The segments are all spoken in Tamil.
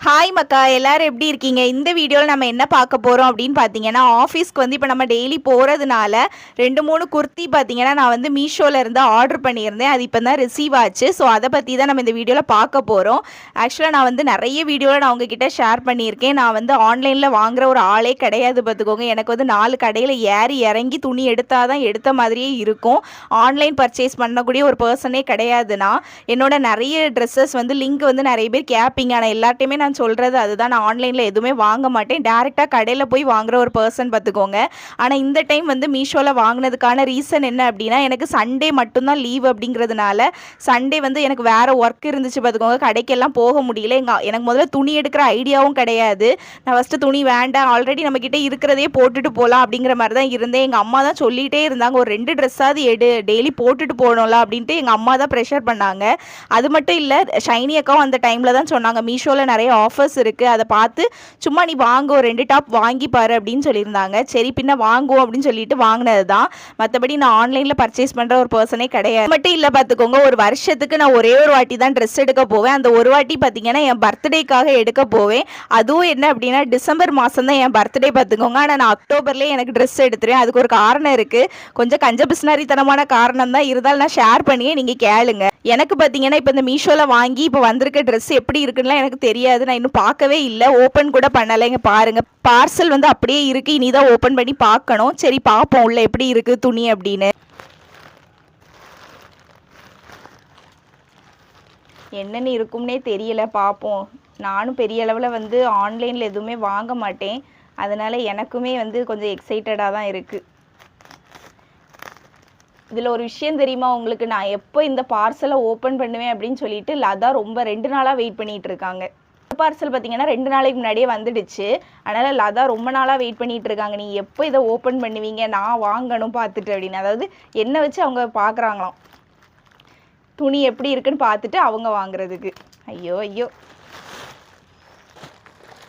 ஹாய் மக்கா, எல்லாரும் எப்படி இருக்கீங்க? இந்த வீடியோவில் நம்ம என்ன பார்க்க போகிறோம் அப்படின்னு பார்த்தீங்கன்னா, ஆஃபீஸ்க்கு வந்து இப்போ நம்ம டெய்லி போகிறதுனால 2-3 குர்த்தி பார்த்தீங்கன்னா நான் வந்து மீஷோவில் இருந்து ஆர்டர் பண்ணியிருந்தேன். அது இப்போ தான் ரிசீவ் ஆச்சு. ஸோ அதை பற்றி தான் நம்ம இந்த வீடியோவில் பார்க்க போகிறோம். ஆக்சுவலாக நான் வந்து நிறைய வீடியோவில் நான் உங்ககிட்ட ஷேர் பண்ணியிருக்கேன். நான் வந்து ஆன்லைனில் வாங்குற ஒரு ஆளே கிடையாது பார்த்துக்கோங்க. எனக்கு வந்து 4 கடையில் ஏறி இறங்கி துணி எடுத்தால் தான் எடுத்த மாதிரியே இருக்கும். ஆன்லைன் பர்ச்சேஸ் பண்ணக்கூடிய ஒரு பர்சனே கிடையாதுன்னா, என்னோட நிறைய ட்ரெஸ்ஸஸ் வந்து லிங்க் வந்து நிறைய பேர் கேட்பீங்க. ஆனால் எல்லாத்தையுமே நான் சொல்கிறது அதுதான். நான் ஆன்லைனில் எதுவுமே வாங்க மாட்டேன். டேரெக்டாக கடையில் போய் வாங்குற ஒரு பர்சன் பார்த்துக்கோங்க. ஆனால் இந்த டைம் வந்து மீஷோவில் வாங்கினதுக்கான ரீசன் என்ன அப்படின்னா, எனக்கு சண்டே மட்டும்தான் லீவ் அப்படிங்கிறதுனால சண்டே வந்து எனக்கு வேறு ஒர்க் இருந்துச்சு பார்த்துக்கோங்க. கடைக்கெல்லாம் போக முடியல. எனக்கு முதல்ல துணி எடுக்கிற ஐடியாவும் கிடையாது. நான் ஃபஸ்ட்டு துணி வேண்டாம், ஆல்ரெடி நம்மக்கிட்ட இருக்கிறதே போட்டுட்டு போகலாம் அப்படிங்கிற மாதிரி தான் இருந்தேன். எங்கள் அம்மா தான் சொல்லிகிட்டே இருந்தாங்க, ஒரு 2 ட்ரெஸ்ஸாவது எடு, டெய்லி போட்டுட்டு போகணும்ல அப்படின்ட்டு எங்கள் அம்மா தான் ப்ரெஷர் பண்ணாங்க. அது மட்டும் இல்லை, ஷைனி அக்காவும் அந்த டைமில் தான் சொன்னாங்க, மீஷோவில் நிறைய ஆஃபர்ஸ் இருக்குது, அதை பார்த்து சும்மா நீ வாங்க, ஒரு 2 டாப் வாங்கி பாரு அப்படின்னு சொல்லியிருந்தாங்க. சரி பின்ன வாங்குவோம் அப்படின்னு சொல்லிட்டு வாங்கினது தான். மற்றபடி நான் ஆன்லைனில் பர்ச்சேஸ் பண்ணுற ஒரு பர்சனே கிடையாது. மட்டும் இல்லை பார்த்துக்கோங்க, ஒரு வருஷத்துக்கு நான் ஒரே ஒரு வாட்டி தான் ட்ரெஸ் எடுக்க போவேன். அந்த ஒரு வாட்டி பார்த்தீங்கன்னா என் பர்த்டேக்காக எடுக்க போவேன். அதுவும் என்ன அப்படின்னா டிசம்பர் மாதம் தான் என் பர்த்டே பார்த்துக்கோங்க. ஆனால் நான் அக்டோபர்லேயே எனக்கு ட்ரெஸ் எடுத்துருவேன். அதுக்கு ஒரு காரணம் இருக்குது. கொஞ்சம் கஞ்ச பிஸ்னாரித்தனமான காரணம் தான், இருந்தாலும் நான் ஷேர் பண்ணியே நீங்கள் கேளுங்க. எனக்கு பார்த்தீங்கன்னா இப்போ இந்த மீஷோவில் வாங்கி இப்போ வந்திருக்க ட்ரெஸ் எப்படி இருக்குன்னுலாம் எனக்கு தெரியாது. நான் இன்னும் பார்க்கவே இல்லை, ஓப்பன் கூட பண்ணலை. இங்கே பாருங்கள், பார்சல் வந்து அப்படியே இருக்குது. இனி தான் ஓப்பன் பண்ணி பார்க்கணும். சரி பார்ப்போம் உள்ள எப்படி இருக்குது துணி அப்படின்னு. என்னென்னு இருக்கும்னே தெரியல, பார்ப்போம். நானும் பெரிய அளவில் வந்து ஆன்லைனில் எதுவுமே வாங்க மாட்டேன். அதனால் எனக்குமே வந்து கொஞ்சம் எக்ஸைட்டடாக தான் இருக்குது. இதில் ஒரு விஷயம் தெரியுமா உங்களுக்கு, நான் எப்போ இந்த பார்சலை ஓப்பன் பண்ணுவேன் அப்படின்னு சொல்லிட்டு லதா ரொம்ப 2 நாளாக வெயிட் பண்ணிகிட்டு இருக்காங்க. பார்சல் பார்த்தீங்கன்னா 2 நாளைக்கு முன்னாடியே வந்துடுச்சு. அதனால் லதா ரொம்ப நாளாக வெயிட் பண்ணிகிட்டு இருக்காங்க, நீ எப்போ இதை ஓப்பன் பண்ணுவீங்க, நான் வாங்கணும் பார்த்துட்டு அப்படின்னு. அதாவது என்ன வச்சு அவங்க பார்க்குறாங்களாம், துணி எப்படி இருக்குன்னு பார்த்துட்டு அவங்க வாங்குறதுக்கு. ஐயோ ஐயோ,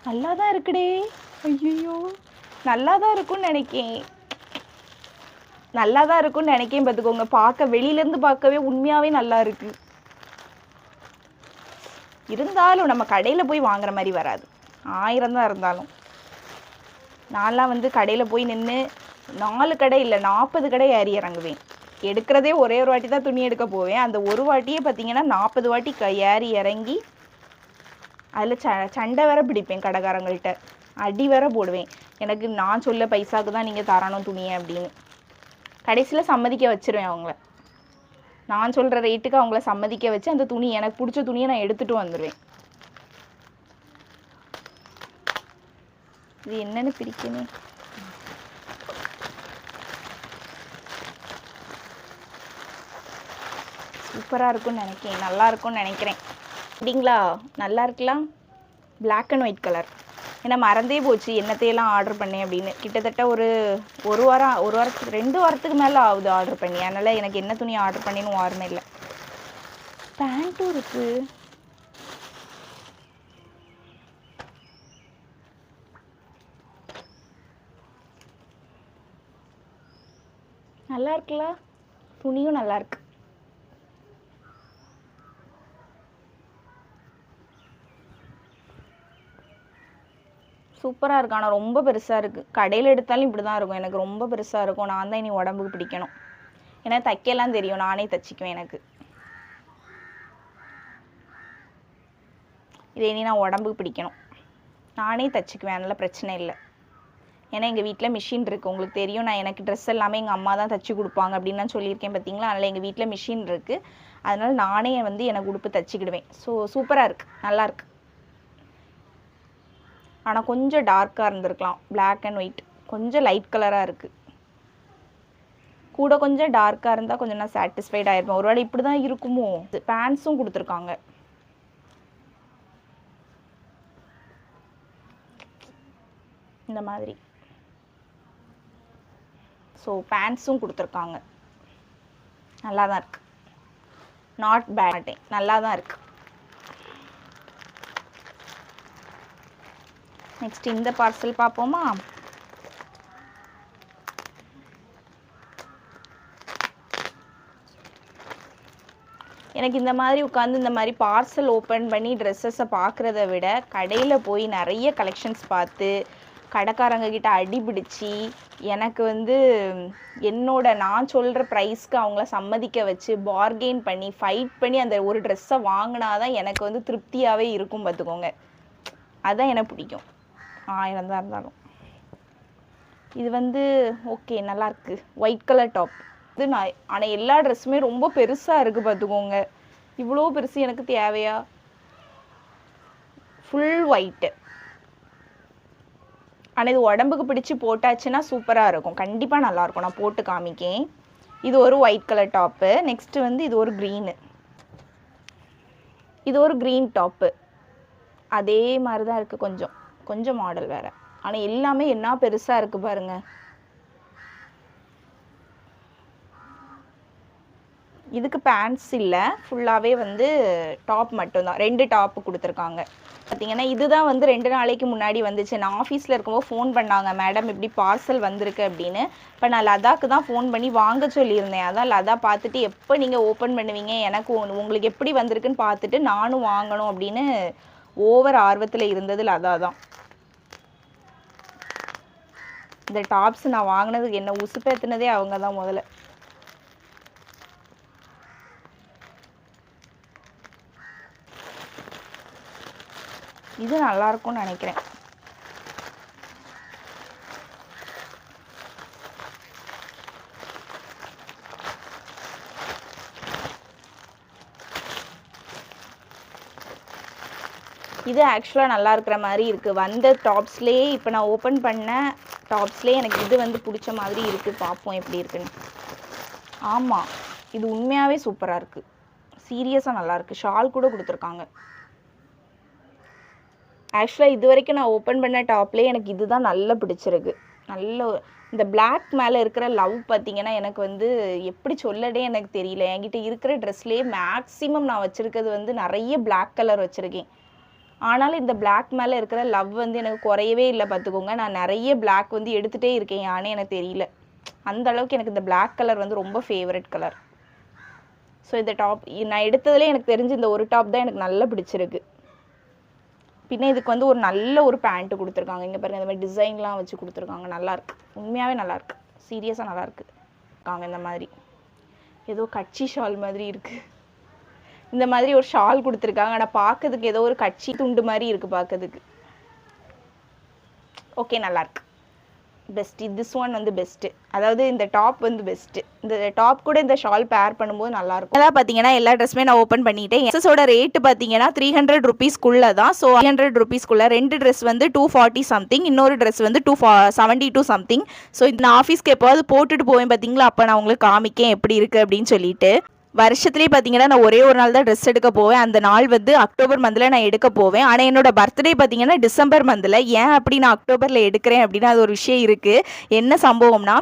நல்லா தான் இருக்குடே. ஐயோ, நல்லா தான் இருக்குன்னு நினைக்கேன், நல்லா தான் இருக்குன்னு நினைக்கேன் பார்த்துக்கோங்க. பார்க்க வெளியிலேருந்து பார்க்கவே உண்மையாகவே நல்லா இருக்குது. இருந்தாலும் நம்ம கடையில் போய் வாங்குற மாதிரி வராது, 1000 தான் இருந்தாலும். நான்லாம் வந்து கடையில் போய் நின்று 4 கடை இல்லை 40 கடை ஏறி இறங்குவேன். எடுக்கிறதே ஒரே ஒரு வாட்டி தான் துணி எடுக்க போவேன். அந்த ஒரு வாட்டியே பார்த்தீங்கன்னா 40 வாட்டி ஏறி இறங்கி அதில் சண்டை வேற பிடிப்பேன் கடைக்காரங்கள்ட்ட, அடி வேற போடுவேன். எனக்கு நான் சொல்ல பைசாவுக்கு தான் நீங்கள் தரணும் துணியை அப்படின்னு. கடைசியில் சம்மதிக்க வச்சிருவேன் அவங்கள. நான் சொல்கிற ரேட்டுக்கு அவங்கள சம்மதிக்க வச்சு அந்த துணி, எனக்கு பிடிச்ச துணியை நான் எடுத்துகிட்டு வந்துடுவேன். இது என்னன்னு பிரிக்கணும். சூப்பராக இருக்கும்னு நினைக்கிறேன், நல்லா இருக்கும்னு நினைக்கிறேன். அப்படிங்களா, நல்லா இருக்கலாம். Black and white colour. ஏன்னா மறந்தே போச்சு என்னத்தையெல்லாம் ஆர்டர் பண்ணேன் அப்படின்னு. கிட்டத்தட்ட ஒரு வாரத்துக்கு 2 வாரத்துக்கு மேலே ஆகுது ஆர்டர் பண்ணி. அதனால் எனக்கு என்ன துணி ஆர்டர் பண்ணின்னு வாரமே இல்லை. பேண்ட்டும் இருக்கு, நல்லா இருக்குல்ல, துணியும் நல்லா இருக்கு. சூப்பராக இருக்கு. ஆனால் ரொம்ப பெருசாக இருக்குது. கடையில் எடுத்தாலும் இப்படி தான் இருக்கும். எனக்கு ரொம்ப பெருசாக இருக்கும். நான் தான் இனி உடம்புக்கு பிடிக்கணும். ஏன்னா தைக்கலாம் தெரியும், நானே தைச்சிக்குவேன். எனக்கு இதை இனி நான் உடம்புக்கு பிடிக்கணும், நானே தைச்சிக்குவேன். அதனால் பிரச்சனை இல்லை. ஏன்னா எங்கள் வீட்டில் மிஷின் இருக்குது, உங்களுக்கு தெரியும். நான் எனக்கு ட்ரெஸ் எல்லாமே எங்கள் அம்மா தான் தைச்சி கொடுப்பாங்க அப்படின்னு நான் சொல்லியிருக்கேன் பார்த்தீங்களா. அதனால் எங்கள் வீட்டில் மிஷின் இருக்குது. அதனால் நானே வந்து எனக்கு உடுப்பு தைச்சிக்கிடுவேன். சூப்பராக இருக்குது, நல்லாயிருக்கு. ஆனால் கொஞ்சம் டார்க்காக இருந்திருக்கலாம். பிளாக் அண்ட் ஒயிட் கொஞ்சம் லைட் கலராக இருக்குது. கூட கொஞ்சம் டார்க்காக இருந்தால் கொஞ்சம் நான் சாட்டிஸ்ஃபைட் ஆகிருப்பேன். ஒருவேளை இப்படி தான் இருக்குமோ. பேண்ட்ஸும் கொடுத்துருக்காங்க, இந்த மாதிரி. ஸோ பேண்ட்ஸும் கொடுத்துருக்காங்க, நல்லா தான் இருக்குது. நாட் பேட், நல்லா தான் இருக்குது. நெக்ஸ்ட் இந்த பார்சல் பார்ப்போமா. எனக்கு இந்த மாதிரி உட்காந்து இந்த மாதிரி பார்சல் ஓப்பன் பண்ணி ட்ரெஸ்ஸஸை பார்க்குறத விட கடையில் போய் நிறைய கலெக்ஷன்ஸ் பார்த்து கடைக்காரங்க கிட்ட அடிபிடிச்சி எனக்கு வந்து நான் சொல்கிற ப்ரைஸ்க்கு அவங்கள சம்மதிக்க வச்சு பார்கெயின் பண்ணி ஃபைட் பண்ணி அந்த ஒரு ட்ரெஸ்ஸை வாங்கினா தான் எனக்கு வந்து திருப்தியாகவே இருக்கும் பார்த்துக்கோங்க. அதுதான் எனக்கு பிடிக்கும் 1000 தான் இருந்தாலும். இது வந்து ஓகே நல்லாயிருக்கு, ஒயிட் கலர் டாப். இது ஆனால் எல்லா ட்ரெஸ்ஸுமே ரொம்ப பெருசாக இருக்குது பார்த்துக்கோங்க. இவ்வளோ பெருசு எனக்கு தேவையா? Full white. ஆனால் இது உடம்புக்கு பிடிச்சி போட்டாச்சுன்னா சூப்பராக இருக்கும், கண்டிப்பாக நல்லாயிருக்கும். நான் போட்டு காமிக்கேன். இது ஒரு ஒயிட் கலர் டாப்பு. நெக்ஸ்ட்டு வந்து இது ஒரு க்ரீனு. இது ஒரு க்ரீன் டாப்பு. அதே மாதிரி தான் இருக்குது, கொஞ்சம் கொஞ்சம் மாடல் வேறு. ஆனால் எல்லாமே என்ன பெருசாக இருக்குது பாருங்கள். இதுக்கு பேண்ட்ஸ் இல்லை, ஃபுல்லாகவே வந்து டாப் மட்டும்தான். 2 டாப்பு கொடுத்துருக்காங்க பார்த்தீங்கன்னா. இதுதான் வந்து 2 நாளைக்கு முன்னாடி வந்துச்சு. நான் ஆஃபீஸில் இருக்கும்போது ஃபோன் பண்ணாங்க, மேடம் இப்படி பார்சல் வந்திருக்கு அப்படின்னு. இப்போ நான் லதாக்கு தான் ஃபோன் பண்ணி வாங்க சொல்லியிருந்தேன். அதான் லதா பார்த்துட்டு எப்போ நீங்கள் ஓப்பன் பண்ணுவீங்க, எனக்கு உங்களுக்கு எப்படி வந்திருக்குன்னு பார்த்துட்டு நானும் வாங்கணும் அப்படின்னு ஓவர் ஆர்வத்தில் இருந்தது லதா தான். இந்த டாப்ஸ் நான் வாங்கினதுக்கு என்ன உசுப்பேற்றினதே அவங்க தான் முதல்ல. இது நல்லா இருக்கும்னு நினைக்கிறேன். இது ஆக்சுவலாக நல்லா இருக்கிற மாதிரி இருக்குது. வந்த டாப்ஸ்லேயே இப்போ நான் ஓப்பன் பண்ண டாப்ஸ்லேயே எனக்கு இது வந்து பிடிச்ச மாதிரி இருக்குது. பார்ப்போம் எப்படி இருக்குன்னு. ஆமாம், இது உண்மையாகவே சூப்பராக இருக்குது, சீரியஸாக நல்லாயிருக்கு. ஷால் கூட கொடுத்துருக்காங்க. ஆக்சுவலாக இது வரைக்கும் நான் ஓப்பன் பண்ண டாப்லேயே எனக்கு இது தான் நல்லா பிடிச்சிருக்கு. நல்ல இந்த பிளாக் மேலே இருக்கிற லவ் பார்த்திங்கன்னா எனக்கு வந்து எப்படி சொல்லடே எனக்கு தெரியல. என்கிட்ட இருக்கிற ட்ரெஸ்லேயே மேக்ஸிமம் நான் வச்சுருக்கிறது வந்து நிறைய பிளாக் கலர் வச்சுருக்கேன். ஆனாலும் இந்த பிளாக் மேலே இருக்கிற லவ் வந்து எனக்கு குறையவே இல்லை பார்த்துக்கோங்க. நான் நிறைய பிளாக் வந்து எடுத்துகிட்டே இருக்கேன், யானே எனக்கு தெரியல. அந்த அளவுக்கு எனக்கு இந்த பிளாக் கலர் வந்து ரொம்ப ஃபேவரட் கலர். ஸோ இந்த டாப் நான் எடுத்ததுலேயே எனக்கு தெரிஞ்சு இந்த ஒரு டாப் தான் எனக்கு நல்லா பிடிச்சிருக்கு. பின்ன இதுக்கு வந்து ஒரு நல்ல ஒரு பேண்ட்டு கொடுத்துருக்காங்க. இங்கே பாருங்கள், இந்த மாதிரி டிசைன்லாம் வச்சு கொடுத்துருக்காங்க. நல்லாயிருக்கு, உண்மையாகவே நல்லாயிருக்கு, சீரியஸாக நல்லாயிருக்கு. இந்த மாதிரி ஏதோ கட்சி ஷால் மாதிரி இருக்குது. இந்த மாதிரி ஒரு ஷால் கொடுத்துருக்காங்க. ஆனால் பார்க்கறதுக்கு ஏதோ ஒரு கட்சி துண்டு மாதிரி இருக்குது பார்க்கறதுக்கு. ஓகே நல்லாயிருக்கு, பெஸ்ட்டு. திஸ் ஒன் வந்து பெஸ்ட்டு, அதாவது இந்த டாப் வந்து பெஸ்ட்டு. இந்த டாப் கூட இந்த ஷால் பேர் பண்ணும்போது நல்லாயிருக்கும். அதான் பார்த்தீங்கன்னா எல்லா ட்ரெஸ்ஸுமே நான் ஓப்பன் பண்ணிட்டேன். எஸ்எஸோட ரேட்டு பார்த்தீங்கன்னா 300 rupeesக்குள்ளே தான். ஸோ 300 rupeesக்குள்ளே 2 ட்ரெஸ் வந்து 240 சம்திங், இன்னொரு ட்ரெஸ் வந்து 272 சம்திங். ஸோ இது நான் ஆஃபீஸ்க்கு எப்போவாது போட்டுட்டு போவேன் பார்த்தீங்களா, அப்போ நான் உங்களுக்கு காமிக்கேன் எப்படி இருக்குது அப்படின்னு சொல்லிட்டு. வருஷத்துலேயே பார்த்தீங்கன்னா நான் ஒரே ஒரு நாள் தான் ட்ரெஸ் எடுக்க போவேன். அந்த நாள் வந்து அக்டோபர் மந்தில் நான் எடுக்க போவேன். ஆனால் என்னோட பர்த்டே பார்த்தீங்கன்னா டிசம்பர் மந்தில். ஏன் அப்படி நான் அக்டோபரில் எடுக்கிறேன் அப்படின்னா அது ஒரு விஷயம் இருக்குது. என்ன சம்பவம்னா,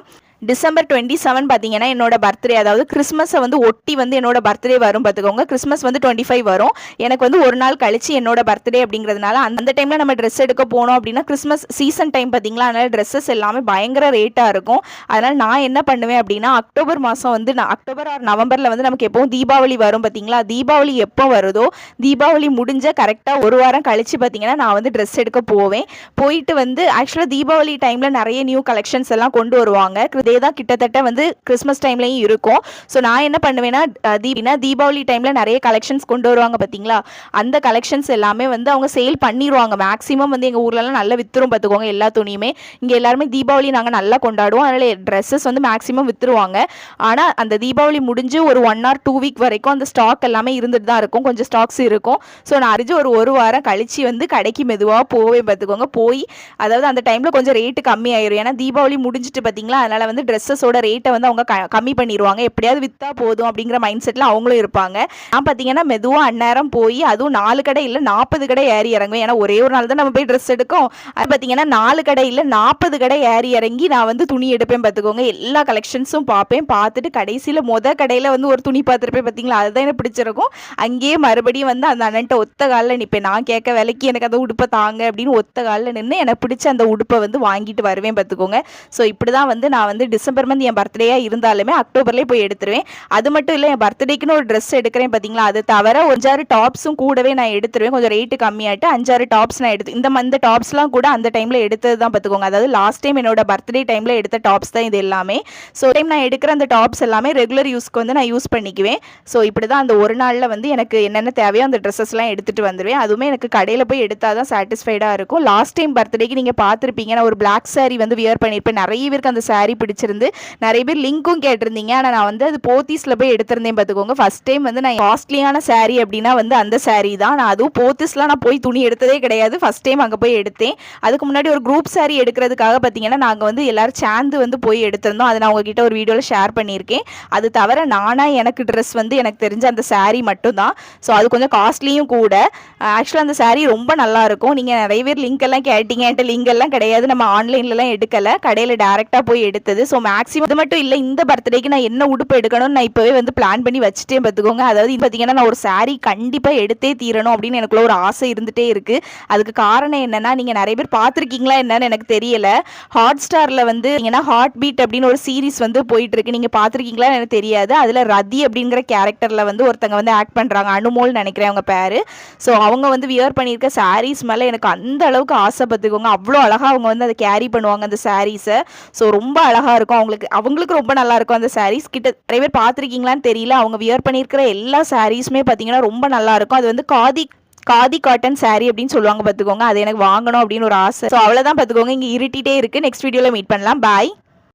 டிசம்பர் 27 பார்த்தீங்கன்னா என்னோட பர்த்டே, அதாவது கிறிஸ்மஸை வந்து ஒட்டி வந்து என்னோட பர்த்டே வரும் பார்த்துக்கோங்க. கிறிஸ்மஸ் வந்து 25 வரும். எனக்கு வந்து ஒரு நாள் கழிச்சு என்னோட பர்த்டே அப்படிங்கிறதுனால அந்த டைமில் நம்ம ட்ரெஸ் எடுக்க போனோம் அப்படின்னா கிறிஸ்மஸ் சீசன் டைம் பார்த்தீங்களா, அதனால் ட்ரெஸ்ஸஸ் எல்லாமே பயங்கர ரேட்டாக இருக்கும். அதனால் நான் என்ன பண்ணுவேன் அப்படின்னா அக்டோபர் மாதம் வந்து அக்டோபர் ஆர் நவம்பரில் வந்து நமக்கு எப்போவும் தீபாவளி வரும் பார்த்தீங்களா. தீபாவளி எப்போ வருதோ தீபாவளி முடிஞ்ச கரெக்டாக ஒரு வாரம் கழிச்சு பார்த்தீங்கன்னா நான் வந்து ட்ரெஸ் எடுக்க போவேன். போயிட்டு வந்து ஆக்சுவலாக தீபாவளி டைமில் நிறைய நியூ கலெக்ஷன்ஸ் எல்லாம் கொண்டு வருவாங்க. தான் கிட்டத்தட்ட வந்து கிறிஸ்மஸ் டைம்லையும் இருக்கும். ஸோ நான் என்ன பண்ணுவேன்னா தீபாவளி டைமில் நிறைய கலெக்ஷன்ஸ் கொண்டு வருவாங்க பார்த்தீங்களா, அந்த கலெக்ஷன்ஸ் எல்லாமே வந்து அவங்க சேல் பண்ணிடுவாங்க. மேக்ஸிமம் வந்து எங்கள் ஊர்லலாம் நல்லா விற்றுரும் பார்த்துக்கோங்க. எல்லா துணியுமே இங்கே எல்லாருமே தீபாவளி நாங்கள் நல்லா கொண்டாடுவோம். அதனால் ட்ரெஸ்ஸஸ் வந்து மேக்ஸிமம் விற்றுருவாங்க. ஆனால் அந்த தீபாவளி முடிஞ்சு ஒரு 1 or 2 week வரைக்கும் அந்த ஸ்டாக் எல்லாமே இருந்துட்டு தான் இருக்கும், கொஞ்சம் ஸ்டாக்ஸ் இருக்கும். ஸோ நான் அறிஞ்சு ஒரு வாரம் கழிச்சு வந்து கடைக்கு மெதுவாக போவேன் பார்த்துக்கோங்க. போய் அதாவது அந்த டைமில் கொஞ்சம் ரேட்டு கம்மி ஆயிரும். ஏன்னா தீபாவளி முடிஞ்சிட்டு பார்த்தீங்களா, அதனால் வந்து ட்ரெஸ்ஸஸோட ரேட்டை வந்து அவங்க கம்மி பண்ணிடுவாங்க. எப்படியாவது விற்றா போதும் அப்படிங்கிற மைண்ட் செட்டில் அவங்களும் இருப்பாங்க. நான் பார்த்தீங்கன்னா மெதுவாக அந்நேரம் போய் அதுவும் 4 கடை இல்லை 40 கடை ஏறி இறங்குவேன். ஏன்னா ஒரே ஒரு நாள் தான் நம்ம போய் ட்ரெஸ் எடுக்கும். அது பார்த்தீங்கன்னா 4 கடை இல்லை 40 கடை ஏறி இறங்கி நான் வந்து துணி எடுப்பேன் பார்த்துக்கோங்க. எல்லா கலெக்ஷன்ஸும் பார்ப்பேன். பார்த்துட்டு கடைசியில் கடையில் வந்து ஒரு துணி பார்த்துருப்பேன் பார்த்தீங்களா, அதுதான் எனக்கு பிடிச்சிருக்கும். அங்கேயே மறுபடியும் வந்து அந்த அண்ணன்ட்ட ஒத்த காலில் நிற்பேன். நான் கேட்க விலைக்கு எனக்கு அந்த உடுப்பை தாங்க அப்படின்னு ஒத்த காலில் நின்று எனக்கு பிடிச்ச அந்த உடுப்பை வந்து வாங்கிட்டு வருவேன் பார்த்துக்கோங்க. ஸோ இப்படி தான் வந்து நான் வந்து டிசம்பர் மந்த் என் பர்த்டேயாக இருந்தாலுமே அக்டோபர்லேயே போய் எடுத்துருவேன். அது மட்டும் இல்லை, என் பர்த்டேக்குன்னு ஒரு ட்ரெஸ் எடுக்கிறேன் பார்த்தீங்களா, அது தவிர 5-6 டாப்ஸும் கூடவே நான் எடுத்துருவேன். கொஞ்சம் ரேட்டு கம்மியாகிட்டு 5-6 டாப்ஸ் நான் எடுத்து இந்த டாப்ஸ்லாம் கூட அந்த டைமில் எடுத்தது தான் பார்த்துக்கோங்க. அதாவது லாஸ்ட் டைம் என்னோட பர்த்டே டைமில் எடுத்த டாப்ஸ் தான் இது எல்லாமே. ஸோ டைம் நான் எடுக்கிற அந்த டாப்ஸ் எல்லாமே ரெகுலர் யூஸ்க்கு வந்து நான் யூஸ் பண்ணிக்குவேன். ஸோ இப்படி தான் அந்த ஒரு நாளில் வந்து எனக்கு என்னென்ன தேவையோ அந்த ட்ரெஸ்ஸஸ்லாம் எடுத்துகிட்டு வந்துடுவேன். அதுவுமே எனக்கு கடையில் போய் எடுத்தால் தான் சாட்டிஸ்ஃபைடாக இருக்கும். லாஸ்ட் டைம் பர்த்டேக்கு நீங்கள் பார்த்துருப்பீங்க, நான் ஒரு பிளாக் சாரீ வந்து வியர் பண்ணியிருப்பேன். நிறைய பேருக்கு அந்த சாரீ பிடிச்சிருந்து நிறைய பேர் லிங்க்கும் கேட்டிருந்தீங்க. ஆனால் நான் வந்து அது போத்தீஸில் போய் எடுத்திருந்தேன் பார்த்துக்கோங்க. ஃபஸ்ட் டைம் வந்து நான் காஸ்ட்லியான சாரீ அப்படின்னா வந்து அந்த சாரீ தான். நான் அதுவும் போத்தீஸ்லாம் நான் போய் துணி எடுத்ததே கிடையாது. ஃபஸ்ட் டைம் அங்கே போய் எடுத்தேன். அதுக்கு முன்னாடி ஒரு குரூப் சாரீ எடுக்கிறதுக்காக பார்த்தீங்கன்னா நாங்கள் வந்து எல்லாரும் சேர்ந்து வந்து போய் எடுத்திருந்தோம். அதை நான் உங்ககிட்ட ஒரு வீடியோவில் ஷேர் பண்ணியிருக்கேன். அது தவிர நானாக எனக்கு ட்ரெஸ் வந்து எனக்கு தெரிஞ்ச அந்த சாரீ மட்டும்தான். ஸோ அது கொஞ்சம் காஸ்ட்லியும் கூட. ஆக்சுவலாக அந்த சாரீ ரொம்ப நல்லாயிருக்கும். நீங்கள் நிறைய பேர் லிங்க் எல்லாம் கேட்டீங்க. என்கிட்ட லிங்க் எல்லாம் கிடையாது, நம்ம ஆன்லைன்லலாம் எடுக்கலை, கடையில் டேரெக்டாக போய் எடுத்தது. ஸோ மேக்ஸிமம் இது மட்டும் இல்லை, இந்த பர்த்டேக்கு நான் என்ன உடுப்பு எடுக்கணும்னு நான் இப்போவே வந்து பிளான் பண்ணி வச்சுட்டே பார்த்துக்கோங்க. அதாவது இது பார்த்தீங்கன்னா நான் ஒரு சாரீ கண்டிப்பாக எடுத்தே தீரணும் அப்படின்னு எனக்குள்ள ஒரு ஆசை இருந்துகிட்டே இருக்குது. அதுக்கு காரணம் என்னென்னா, நீங்கள் நிறைய பேர் பார்த்துருக்கீங்களா என்னன்னு எனக்கு தெரியலை, ஹாட் ஸ்டாரில் வந்து ஏன்னா ஹார்ட் பீட் அப்படின்னு ஒரு சீரீஸ் வந்து போயிட்டு இருக்கு. நீங்கள் பார்த்துருக்கீங்களா எனக்கு தெரியாது. அதில் ரதி அப்படிங்கிற கேரக்டரில் வந்து ஒருத்தங்க வந்து ஆக்ட் பண்ணுறாங்க, அனுமோல் நினைக்கிறேன் அவங்க பேர். ஸோ அவங்க வந்து வியர் பண்ணியிருக்க சாரீஸ் மேலே எனக்கு அந்த அளவுக்கு ஆசை பார்த்துக்கோங்க. அவ்வளோ அழகாக அவங்க வந்து அதை கேரி பண்ணுவாங்க அந்த சாரீஸை. ஸோ ரொம்ப அழகாக இருக்கும். அவங்களுக்கு ரொம்ப நல்லா இருக்கும் அந்த சாரீஸ். கிட்ட நிறைய பேர் பார்த்துருக்கீங்களான்னு தெரியல, அவங்க வியர் பண்ணியிருக்கிற எல்லா சாரீஸுமே பார்த்தீங்கன்னா ரொம்ப நல்லா இருக்கும். அது வந்து காதி காட்டன் சாரீ அப்படின்னு சொல்லுவாங்க பார்த்துக்கோங்க. அது எனக்கு வாங்கணும் அப்படின்னு ஒரு ஆசை. ஸோ அவ்வளோதான் பார்த்துக்கோங்க. இங்கே இருட்டிகிட்டே இருக்குது. நெக்ஸ்ட் வீடியோவில் மீட் பண்ணலாம். பாய்.